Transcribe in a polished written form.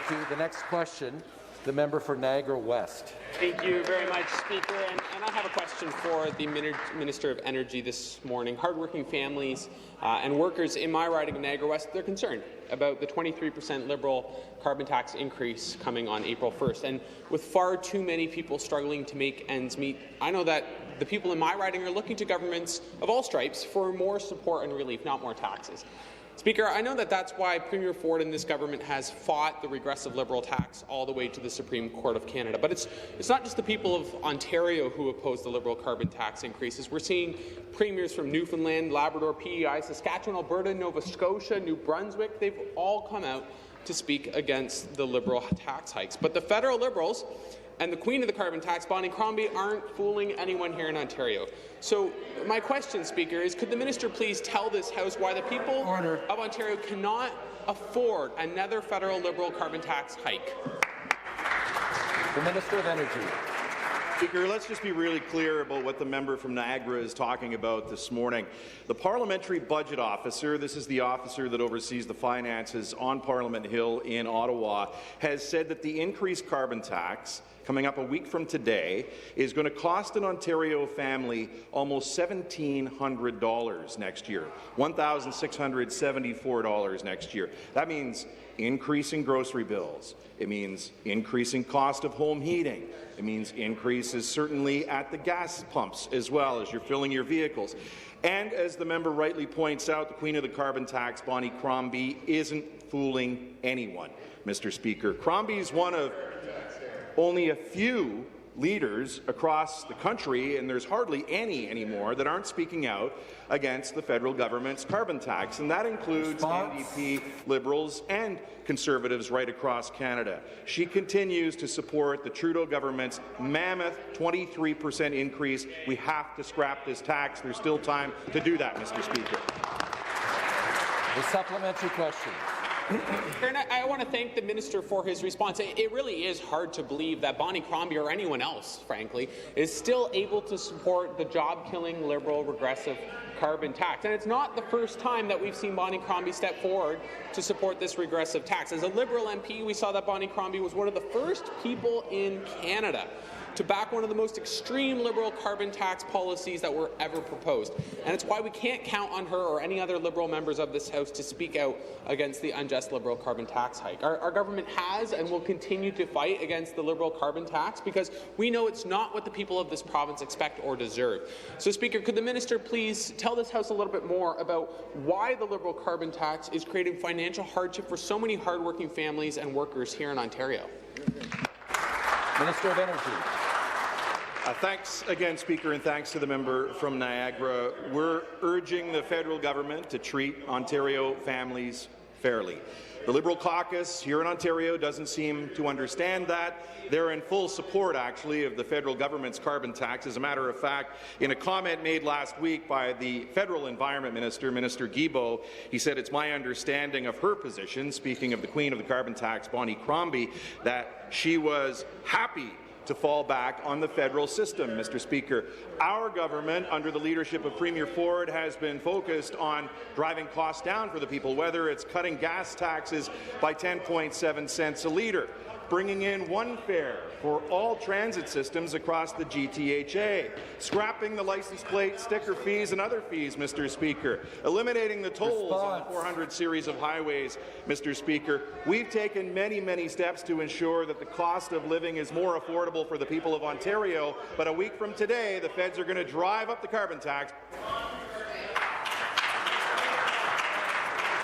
Thank you. The next question, the member for Niagara West. Thank you very much, Speaker. And I have a question for the Minister of Energy this morning. Hardworking families and workers in my riding of Niagara West, they're concerned about the 23% Liberal carbon tax increase coming on April 1st. And with far too many people struggling to make ends meet, I know that the people in my riding are looking to governments of all stripes for more support and relief, not more taxes. Speaker, I know that that's why Premier Ford and this government has fought the regressive Liberal tax all the way to the Supreme Court of Canada. But it's not just the people of Ontario who oppose the Liberal carbon tax increases. We're seeing premiers from Newfoundland, Labrador, PEI, Saskatchewan, Alberta, Nova Scotia, New Brunswick. They've all come out to speak against the Liberal tax hikes. But the federal Liberals and the queen of the carbon tax, Bonnie Crombie, aren't fooling anyone here in Ontario. So my question, Speaker, is could the minister please tell this House why the people of Ontario cannot afford another federal Liberal carbon tax hike? The Minister of Energy. Speaker, let's just be really clear about what the member from Niagara is talking about this morning. The Parliamentary Budget Officer, this is the officer that oversees the finances on Parliament Hill in Ottawa, has said that the increased carbon tax coming up a week from today is going to cost an Ontario family almost $1,700 next year, $1,674 next year. That means increasing grocery bills. It means increasing cost of home heating. It means increases certainly at the gas pumps as well as you're filling your vehicles. And as the member rightly points out, the queen of the carbon tax, Bonnie Crombie, isn't fooling anyone, Mr. Speaker. Crombie is one of only a few leaders across the country, and there's hardly any anymore, that aren't speaking out against the federal government's carbon tax, and that includes NDP Liberals and Conservatives right across Canada. She continues to support the Trudeau government's mammoth 23% increase. We have to scrap this tax. There's still time to do that, Mr. Speaker. The supplementary question. And I want to thank the minister for his response. It really is hard to believe that Bonnie Crombie or anyone else, frankly, is still able to support the job-killing, Liberal, regressive carbon tax. And it's not the first time that we've seen Bonnie Crombie step forward to support this regressive tax. As a Liberal MP, we saw that Bonnie Crombie was one of the first people in Canada to back one of the most extreme Liberal carbon tax policies that were ever proposed. And it's why we can't count on her or any other Liberal members of this House to speak out against the unjust Liberal carbon tax hike. Our government has and will continue to fight against the Liberal carbon tax because we know it's not what the people of this province expect or deserve. So, Speaker, could the minister please tell this House a little bit more about why the Liberal carbon tax is creating financial hardship for so many hardworking families and workers here in Ontario? Minister of Energy. Thanks again, Speaker, and thanks to the member from Niagara. We're urging the federal government to treat Ontario families fairly. The Liberal caucus here in Ontario doesn't seem to understand that. They're in full support, actually, of the federal government's carbon tax. As a matter of fact, in a comment made last week by the federal Environment Minister, Minister Guilbeault, he said it's my understanding of her position, speaking of the queen of the carbon tax, Bonnie Crombie, that she was happy to fall back on the federal system, Mr. Speaker. Our government, under the leadership of Premier Ford, has been focused on driving costs down for the people, whether it's cutting gas taxes by 10.7 cents a litre, bringing in one fare for all transit systems across the GTHA, scrapping the license plate, sticker fees and other fees, Mr. Speaker, eliminating the tolls on the 400 series of highways, Mr. Speaker. We've taken many, many steps to ensure that the cost of living is more affordable for the people of Ontario, but a week from today, the feds are going to drive up the carbon tax.